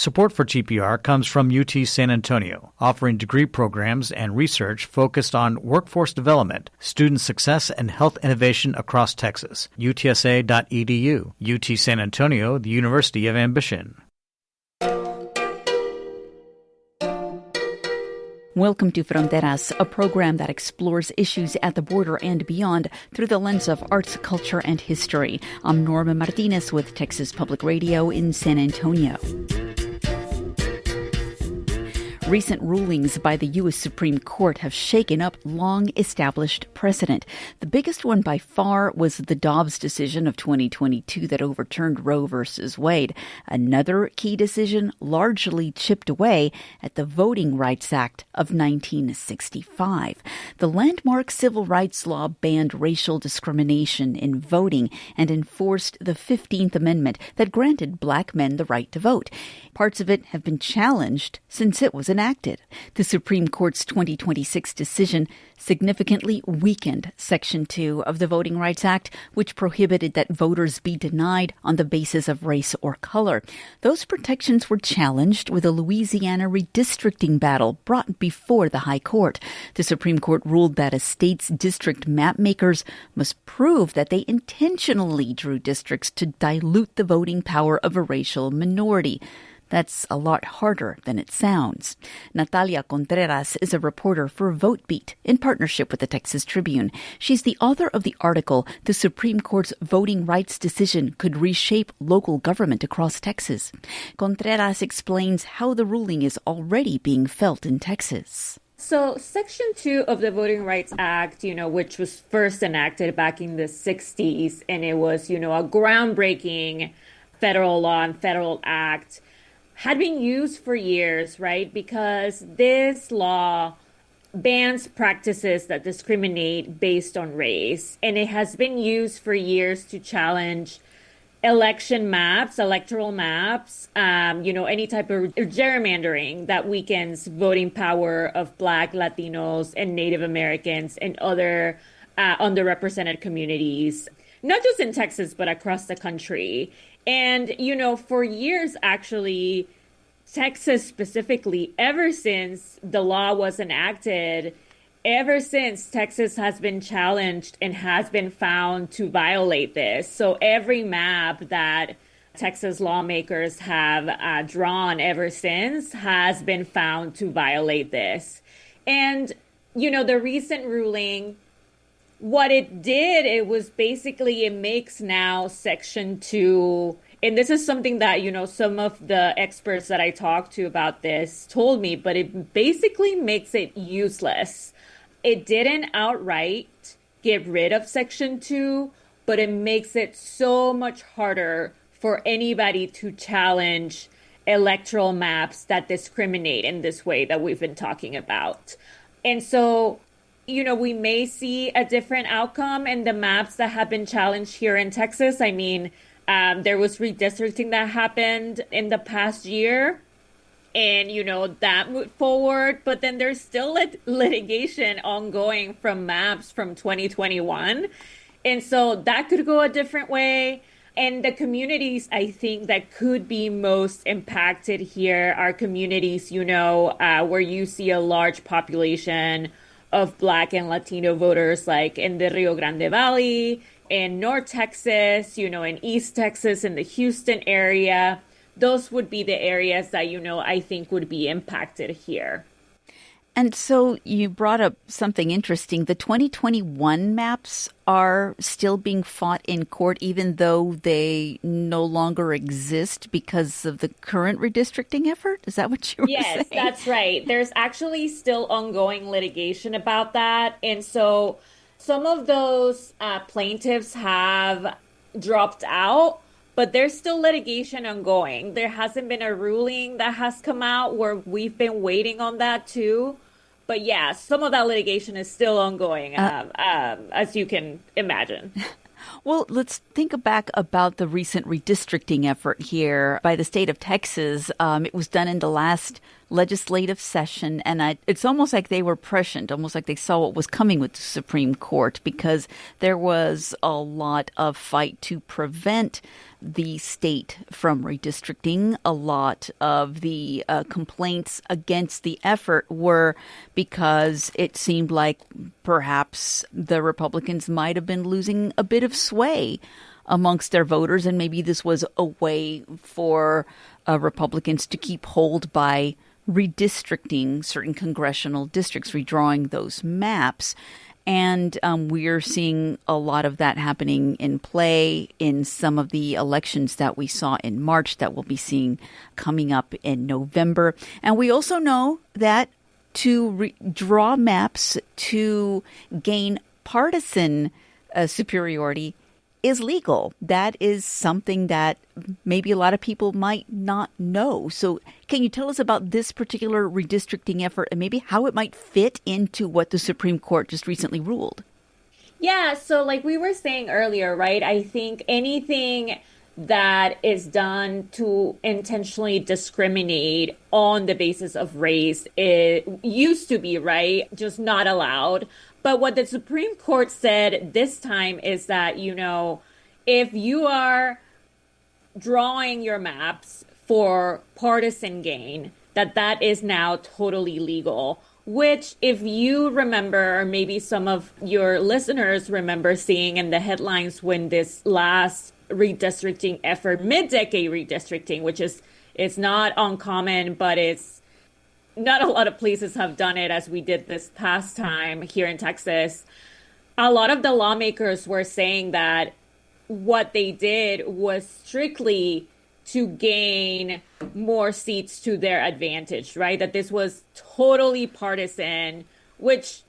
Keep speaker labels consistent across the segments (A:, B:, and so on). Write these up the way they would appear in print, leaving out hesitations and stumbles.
A: Support for TPR comes from UT San Antonio, offering degree programs and research focused on workforce development, student success, and health innovation across Texas. UTSA.edu. UT San Antonio, the University of Ambition.
B: Welcome to Fronteras, a program that explores issues at the border and beyond through the lens of arts, culture, and history. I'm Norma Martinez with Texas Public Radio in San Antonio. Recent rulings by the U.S. Supreme Court have shaken up long-established precedent. The biggest one by far was the Dobbs decision of 2022 that overturned Roe v. Wade. Another key decision largely chipped away at the Voting Rights Act of 1965. The landmark civil rights law banned racial discrimination in voting and enforced the 15th Amendment that granted black men the right to vote. Parts of it have been challenged since it was enacted. The Supreme Court's 2026 decision significantly weakened Section 2 of the Voting Rights Act, which prohibited that voters be denied on the basis of race or color. Those protections were challenged with a Louisiana redistricting battle brought before the High Court. The Supreme Court ruled that a state's district map makers must prove that they intentionally drew districts to dilute the voting power of a racial minority. That's a lot harder than it sounds. Natalia Contreras is a reporter for VoteBeat in partnership with the Texas Tribune. She's the author of the article, "The Supreme Court's Voting Rights Decision Could Reshape Local Government Across Texas." Contreras explains how the ruling is already being felt in Texas.
C: So Section 2 of the Voting Rights Act, which was first enacted back in the 60s, and it was, a groundbreaking federal law and federal act, had been used for years, right? Because this law bans practices that discriminate based on race. And it has been used for years to challenge election maps, electoral maps, any type of gerrymandering that weakens voting power of Black, Latinos, and Native Americans and other underrepresented communities, not just in Texas, but across the country. And, for years, actually, Texas specifically, ever since the law was enacted, ever since Texas has been challenged and has been found to violate this. So every map that Texas lawmakers have drawn ever since has been found to violate this. And, the recent ruling, what it did, it was basically, it makes now Section 2, and this is something that, some of the experts that I talked to about this told me, but it basically makes it useless. It didn't outright get rid of Section 2, but it makes it so much harder for anybody to challenge electoral maps that discriminate in this way that we've been talking about. And so, we may see a different outcome in the maps that have been challenged here in Texas. I mean, there was redistricting that happened in the past year, and, that moved forward. But then there's still litigation ongoing from maps from 2021. And so that could go a different way. And the communities, I think, that could be most impacted here are communities, where you see a large population of Black and Latino voters, like in the Rio Grande Valley, in North Texas, in East Texas, in the Houston area. Those would be the areas that, I think would be impacted here.
B: And so you brought up something interesting. The 2021 maps are still being fought in court, even though they no longer exist because of the current redistricting effort? Is that what you were saying?
C: Yes, that's right. There's actually still ongoing litigation about that. And so some of those plaintiffs have dropped out, but there's still litigation ongoing. There hasn't been a ruling that has come out where we've been waiting on that too. But yeah, some of that litigation is still ongoing, as you can imagine.
B: Well, let's think back about the recent redistricting effort here by the state of Texas. It was done in the last legislative session, and it's almost like they were prescient, almost like they saw what was coming with the Supreme Court, because there was a lot of fight to prevent the state from redistricting. A lot of the complaints against the effort were because it seemed like perhaps the Republicans might have been losing a bit of sway amongst their voters, and maybe this was a way for Republicans to keep hold by redistricting certain congressional districts, redrawing those maps. And we're seeing a lot of that happening in play in some of the elections that we saw in March that we'll be seeing coming up in November. And we also know that to draw maps to gain partisan superiority is legal. That is something that maybe a lot of people might not know. So can you tell us about this particular redistricting effort and maybe how it might fit into what the Supreme Court just recently ruled?
C: Yeah, so like we were saying earlier, right? I think anything that is done to intentionally discriminate on the basis of race, it used to be, right, just not allowed. But what the Supreme Court said this time is that, if you are drawing your maps for partisan gain, that is now totally legal. Which, if you remember, or maybe some of your listeners remember seeing in the headlines when this last redistricting effort, mid-decade redistricting, which it's not uncommon, but it's not a lot of places have done it as we did this past time here in Texas. A lot of the lawmakers were saying that what they did was strictly to gain more seats to their advantage, right? That this was totally partisan, which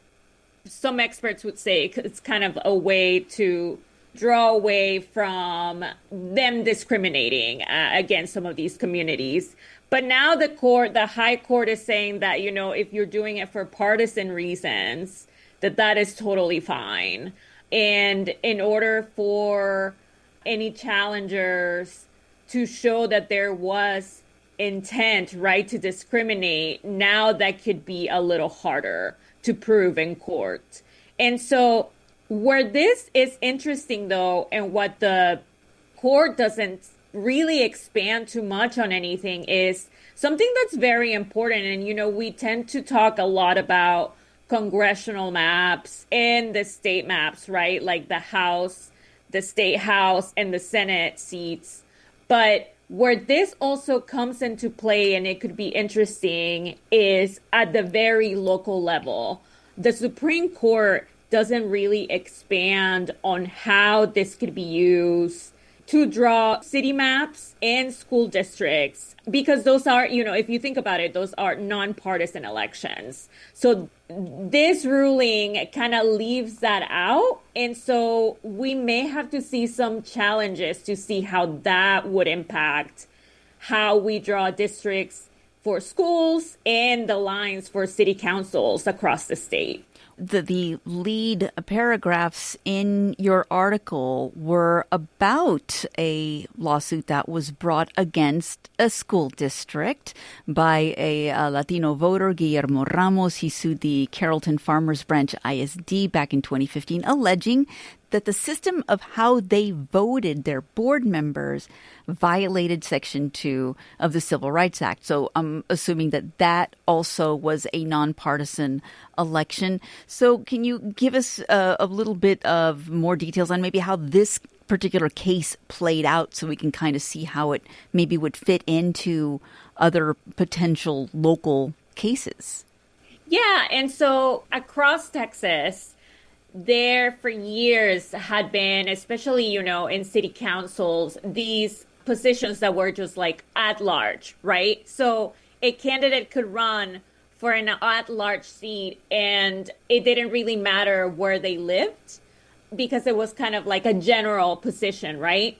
C: some experts would say it's kind of a way to draw away from them discriminating against some of these communities. But now the high court is saying that, if you're doing it for partisan reasons, that is totally fine. And in order for any challengers to show that there was intent, right, to discriminate, now that could be a little harder to prove in court. And so where this is interesting, though, and what the court doesn't really expand too much on anything is something that's very important. And, we tend to talk a lot about congressional maps and the state maps, right? Like the House, the state House, and the Senate seats. But where this also comes into play, and it could be interesting, is at the very local level. The Supreme Court doesn't really expand on how this could be used to draw city maps and school districts, because those are, if you think about it, those are nonpartisan elections. So this ruling kind of leaves that out. And so we may have to see some challenges to see how that would impact how we draw districts for schools and the lines for city councils across the state.
B: The lead paragraphs in your article were about a lawsuit that was brought against a school district by a Latino voter, Guillermo Ramos. He sued the Carrollton Farmers Branch ISD back in 2015, alleging that the system of how they voted their board members violated Section 2 of the Civil Rights Act. So I'm assuming that also was a nonpartisan election. So can you give us a little bit of more details on maybe how this particular case played out so we can kind of see how it maybe would fit into other potential local cases?
C: Yeah, and so across Texas, there for years had been, especially, in city councils, these positions that were just like at large, right? So a candidate could run for an at-large seat and it didn't really matter where they lived because it was kind of like a general position, right?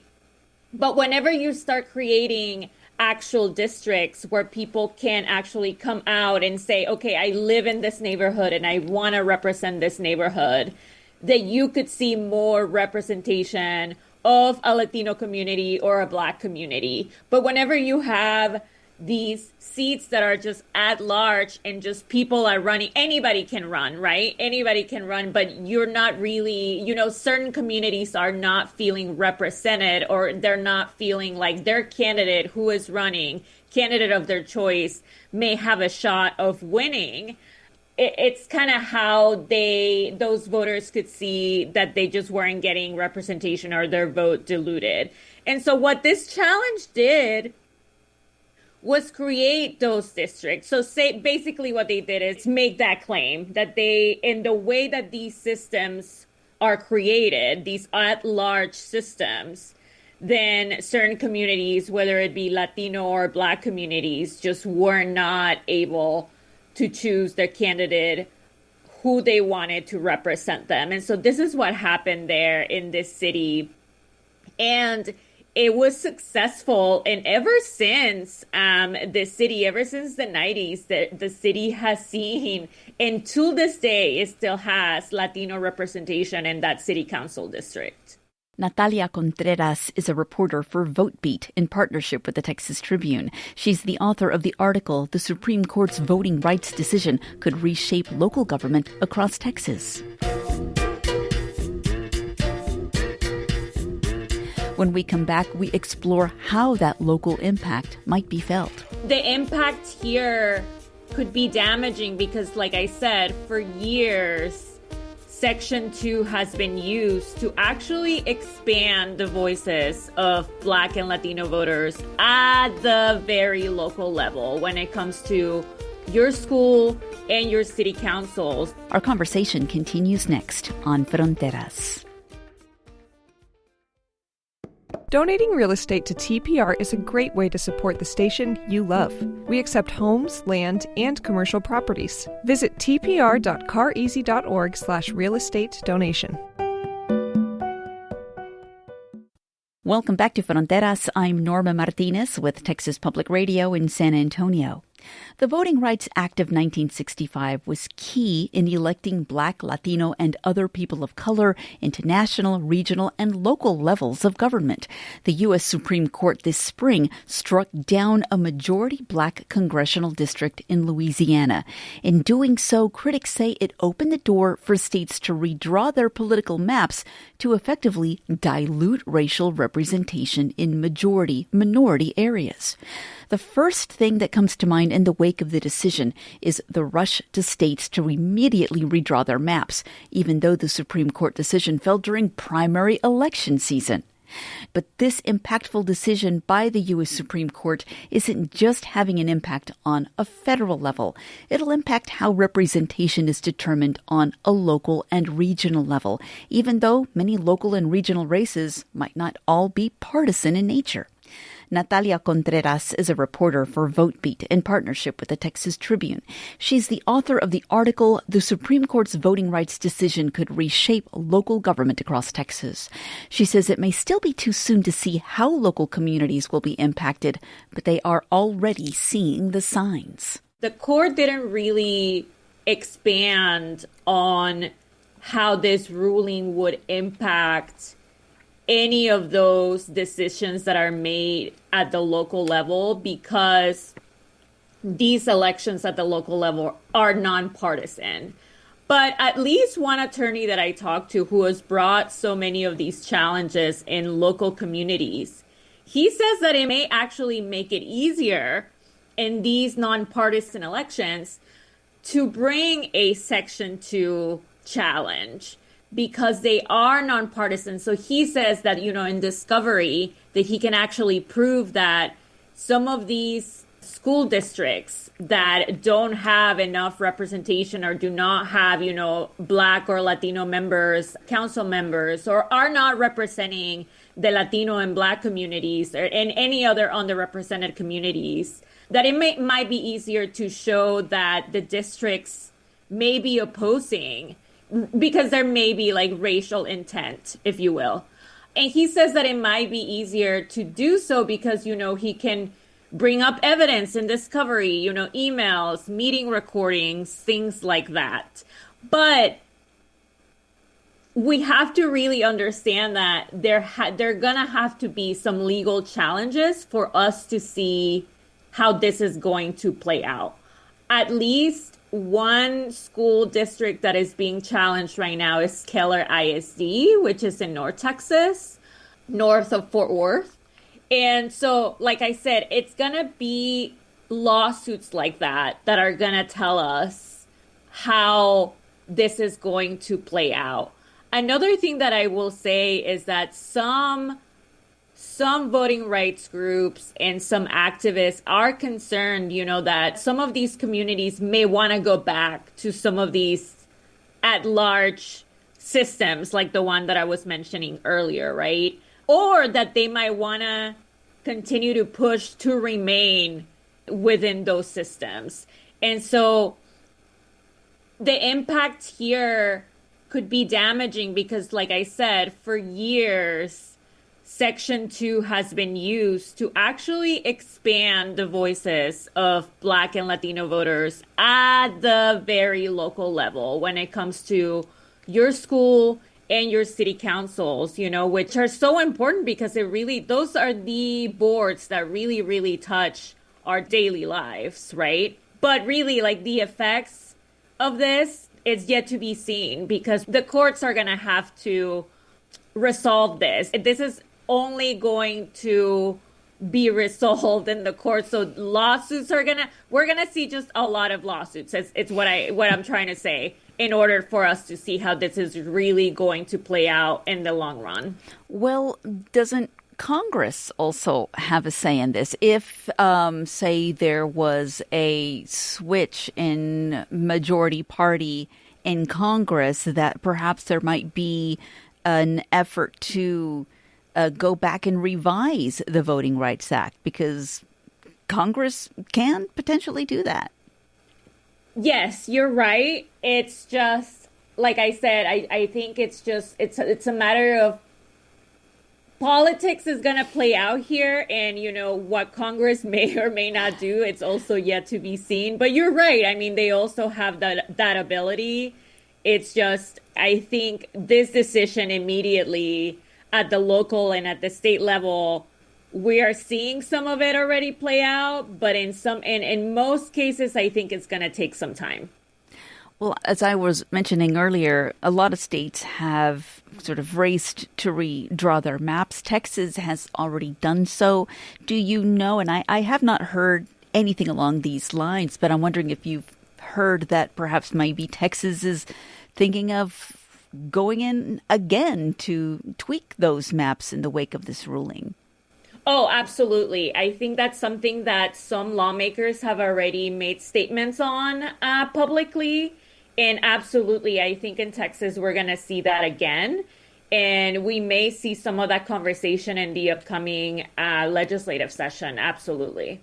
C: But whenever you start creating actual districts where people can actually come out and say, okay, I live in this neighborhood and I want to represent this neighborhood, that you could see more representation of a Latino community or a Black community. But whenever you have these seats that are just at large and just people are running. Anybody can run, right? Anybody can run, but you're not really, certain communities are not feeling represented, or they're not feeling like their candidate who is running, candidate of their choice, may have a shot of winning. It's kind of how those voters could see that they just weren't getting representation or their vote diluted. And so what this challenge did was create those districts. So basically what they did is make that claim that in the way that these systems are created, these at-large systems, then certain communities, whether it be Latino or Black communities, just were not able to choose their candidate who they wanted to represent them. And so this is what happened there in this city. And it was successful. And ever since ever since the 90s, the city has seen, and to this day, it still has Latino representation in that city council district.
B: Natalia Contreras is a reporter for VoteBeat in partnership with the Texas Tribune. She's the author of the article, "The Supreme Court's Voting Rights Decision Could Reshape Local Government Across Texas." When we come back, we explore how that local impact might be felt.
C: The impact here could be damaging because, like I said, for years, Section 2 has been used to actually expand the voices of Black and Latino voters at the very local level when it comes to your school and your city councils.
B: Our conversation continues next on Fronteras.
D: Donating real estate to TPR is a great way to support the station you love. We accept homes, land, and commercial properties. Visit tpr.careasy.org/real estate donation.
B: Welcome back to Fronteras. I'm Norma Martinez with Texas Public Radio in San Antonio. The Voting Rights Act of 1965 was key in electing Black, Latino, and other people of color into national, regional, and local levels of government. The U.S. Supreme Court this spring struck down a majority Black congressional district in Louisiana. In doing so, critics say it opened the door for states to redraw their political maps to effectively dilute racial representation in majority-minority areas. The first thing that comes to mind in the wake of the decision is the rush to states to immediately redraw their maps, even though the Supreme Court decision fell during primary election season. But this impactful decision by the U.S. Supreme Court isn't just having an impact on a federal level. It'll impact how representation is determined on a local and regional level, even though many local and regional races might not all be partisan in nature. Natalia Contreras is a reporter for VoteBeat in partnership with the Texas Tribune. She's the author of the article, "The Supreme Court's Voting Rights Decision Could Reshape Local Government Across Texas." She says it may still be too soon to see how local communities will be impacted, but they are already seeing the signs.
C: The court didn't really expand on how this ruling would impact any of those decisions that are made at the local level, because these elections at the local level are nonpartisan. But at least one attorney that I talked to who has brought so many of these challenges in local communities, he says that it may actually make it easier in these nonpartisan elections to bring a Section 2 challenge, because they are nonpartisan. So he says that, in discovery, that he can actually prove that some of these school districts that don't have enough representation or do not have, Black or Latino members, council members, or are not representing the Latino and Black communities or in any other underrepresented communities, that it might be easier to show that the districts may be opposing, because there may be racial intent, if you will. And he says that it might be easier to do so because, he can bring up evidence in discovery, emails, meeting recordings, things like that. But we have to really understand that there are going to have to be some legal challenges for us to see how this is going to play out. At least one school district that is being challenged right now is Keller ISD, which is in North Texas, north of Fort Worth. And so, like I said, it's going to be lawsuits like that are going to tell us how this is going to play out. Another thing that I will say is that some voting rights groups and some activists are concerned, that some of these communities may want to go back to some of these at-large systems, like the one that I was mentioning earlier, right? Or that they might want to continue to push to remain within those systems. And so the impact here could be damaging because, like I said, for years, Section 2 has been used to actually expand the voices of Black and Latino voters at the very local level when it comes to your school and your city councils, which are so important because those are the boards that really, really touch our daily lives, right? But really, like, the effects of this is yet to be seen because the courts are going to have to resolve this. This is only going to be resolved in the courts. So lawsuits we're going to see just a lot of lawsuits. It's what I'm trying to say in order for us to see how this is really going to play out in the long run.
B: Well, doesn't Congress also have a say in this? If, say, there was a switch in majority party in Congress, that perhaps there might be an effort to go back and revise the Voting Rights Act, because Congress can potentially do that.
C: Yes, you're right. It's just, like I said, I think it's a matter of politics is going to play out here, and what Congress may or may not do, it's also yet to be seen. But you're right. I mean, they also have that ability. It's just, I think this decision immediately at the local and at the state level, we are seeing some of it already play out, but in most cases, I think it's going to take some time.
B: Well, as I was mentioning earlier, a lot of states have sort of raced to redraw their maps. Texas has already done so. Do you know, and I have not heard anything along these lines, but I'm wondering if you've heard that perhaps maybe Texas is thinking of going in again to tweak those maps in the wake of this ruling.
C: Oh, absolutely. I think that's something that some lawmakers have already made statements on publicly. And absolutely, I think in Texas, we're going to see that again. And we may see some of that conversation in the upcoming legislative session. Absolutely.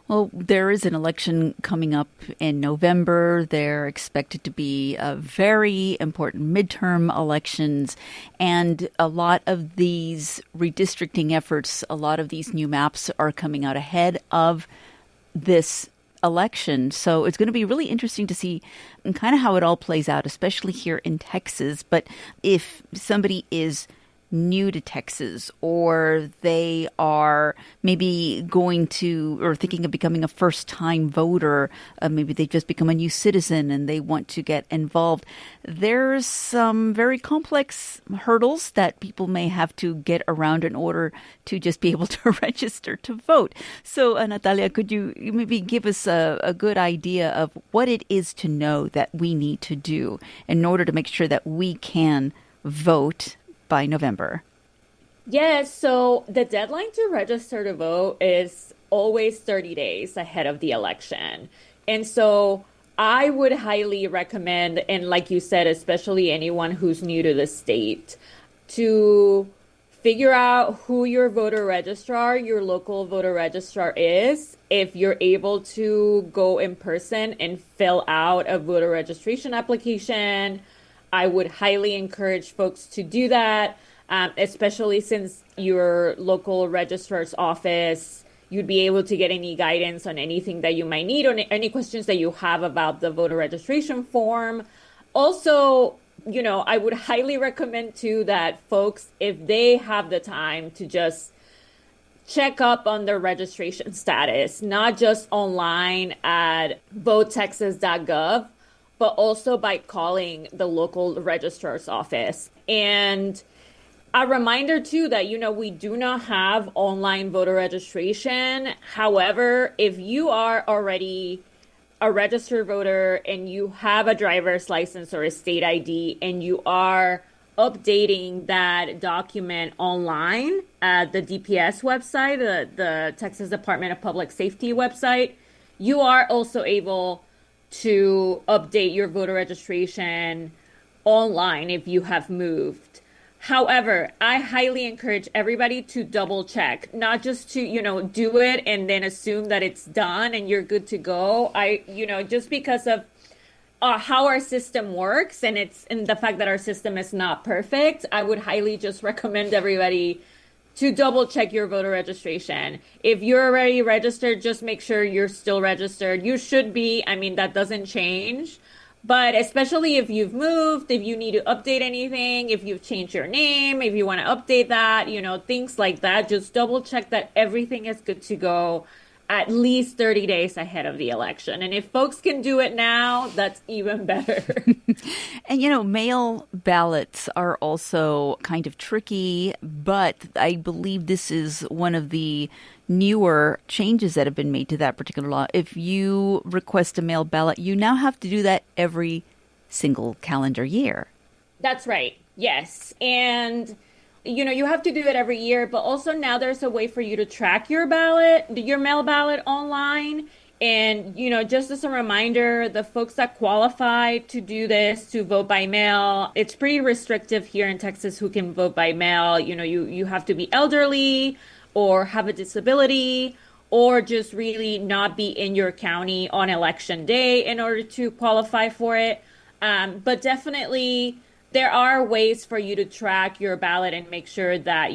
B: Well, there is an election coming up in November. They're expected to be very important midterm elections. And a lot of these redistricting efforts, a lot of these new maps are coming out ahead of this election. So it's going to be really interesting to see kind of how it all plays out, especially here in Texas. But if somebody is new to Texas, or they are maybe going to or thinking of becoming a first-time voter, maybe they've just become a new citizen and they want to get involved, there's some very complex hurdles that people may have to get around in order to just be able to register to vote. So, Natalia, could you maybe give us a good idea of what it is to know that we need to do in order to make sure that we can vote by November?
C: Yes, so the deadline to register to vote is always 30 days ahead of the election. And so I would highly recommend, and like you said, especially anyone who's new to the state, to figure out who your voter registrar, your local voter registrar is. If you're able to go in person and fill out a voter registration application, I would highly encourage folks to do that, especially since your local registrar's office, you'd be able to get any guidance on anything that you might need or any questions that you have about the voter registration form. Also, I would highly recommend too that folks, if they have the time, to just check up on their registration status, not just online at votetexas.gov, but also by calling the local registrar's office. And a reminder, too, that, we do not have online voter registration. However, if you are already a registered voter and you have a driver's license or a state ID and you are updating that document online at the DPS website, the Texas Department of Public Safety website, you are also able to update your voter registration online if you have moved. However, I highly encourage everybody to double check, not just to, do it and then assume that it's done and you're good to go. Just because of how our system works and the fact that our system is not perfect, I would highly just recommend everybody to double check your voter registration. If you're already registered, just make sure you're still registered. You should be. I mean, that doesn't change. But especially if you've moved, if you need to update anything, if you've changed your name, if you want to update that, things like that, just double check that everything is good to go at least 30 days ahead of the election. And if folks can do it now, that's even better.
B: And, mail ballots are also kind of tricky, but I believe this is one of the newer changes that have been made to that particular law. If you request a mail ballot, you now have to do that every single calendar year.
C: That's right. Yes. And you have to do it every year, but also now there's a way for you to track your mail ballot online. And, just as a reminder, the folks that qualify to do this, to vote by mail, it's pretty restrictive here in Texas who can vote by mail. You have to be elderly or have a disability or just really not be in your county on election day in order to qualify for it. But definitely there are ways for you to track your ballot and make sure that,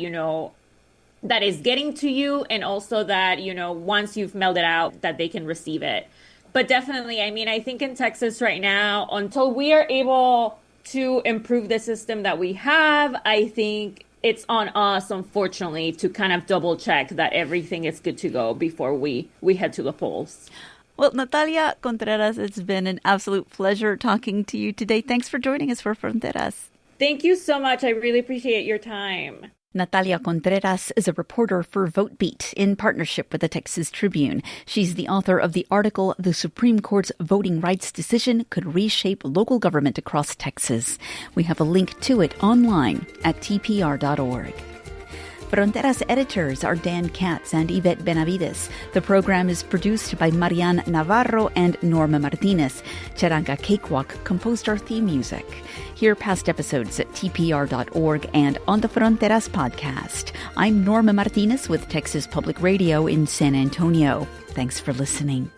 C: that is getting to you, and also that, once you've mailed it out, that they can receive it. But definitely, I think in Texas right now, until we are able to improve the system that we have, I think it's on us, unfortunately, to kind of double check that everything is good to go before we head to the polls.
B: Well, Natalia Contreras, it's been an absolute pleasure talking to you today. Thanks for joining us for Fronteras.
C: Thank you so much. I really appreciate your time.
B: Natalia Contreras is a reporter for VoteBeat in partnership with the Texas Tribune. She's the author of the article, "The Supreme Court's Voting Rights Decision Could Reshape Local Government Across Texas." We have a link to it online at tpr.org. Fronteras editors are Dan Katz and Yvette Benavides. The program is produced by Marian Navarro and Norma Martinez. Charanga Cakewalk composed our theme music. Hear past episodes at tpr.org and on the Fronteras podcast. I'm Norma Martinez with Texas Public Radio in San Antonio. Thanks for listening.